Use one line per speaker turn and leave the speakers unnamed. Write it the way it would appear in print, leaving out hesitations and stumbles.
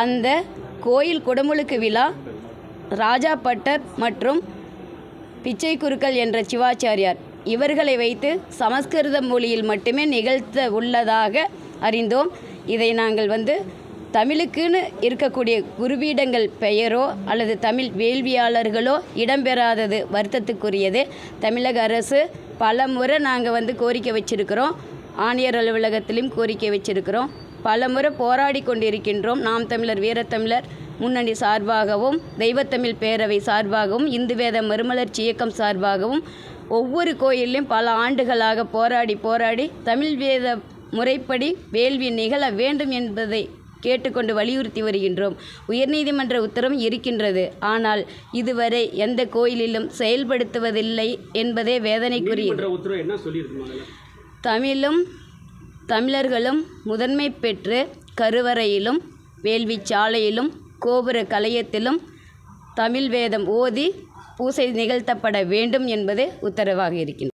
அந்த கோயில் குடமுழுக்கு விழா ராஜா பட்டர் மற்றும் பிச்சை குருக்கள் என்ற சிவாச்சாரியார் இவர்களை வைத்து சமஸ்கிருத மொழியில் மட்டுமே நிகழ்த்த உள்ளதாக அறிந்தோம். இதை நாங்கள் தமிழுக்குன்னு இருக்கக்கூடிய குருபீடங்கள் பெயரோ அல்லது தமிழ் வேள்வியாளர்களோ இடம்பெறாதது வருத்தத்துக்குரியது. தமிழக அரசு பல முறை நாங்கள் கோரிக்கை வச்சிருக்கிறோம். ஆணையர் அலுவலகத்திலும் கோரிக்கை வச்சிருக்கிறோம். பல முறை போராடி கொண்டிருக்கின்றோம். நாம் தமிழர் வீரத்தமிழர் முன்னணி சார்பாகவும் தெய்வத்தமிழ் பேரவை சார்பாகவும் இந்து வேத மறுமலர்ச்சி இயக்கம் சார்பாகவும் ஒவ்வொரு கோயிலையும் பல ஆண்டுகளாக போராடி தமிழ் வேத முறைப்படி வேள்வி நிகழ வேண்டும் என்பதை கேட்டுக்கொண்டு வலியுறுத்தி வருகின்றோம். உயர்நீதிமன்ற உத்தரவும் இருக்கின்றது. ஆனால் இதுவரை எந்த கோயிலிலும் செயல்படுத்துவதில்லை என்பதே வேதனைக்குரியது. தமிழும் தமிழர்களும் முதன்மை பெற்று கருவறையிலும் வேள்வி சாலையிலும் கோபுர கலயத்திலும் தமிழ் வேதம் ஓதி பூசை நிகழ்த்தப்பட வேண்டும் என்பது உத்தரவாக இருக்கின்றது.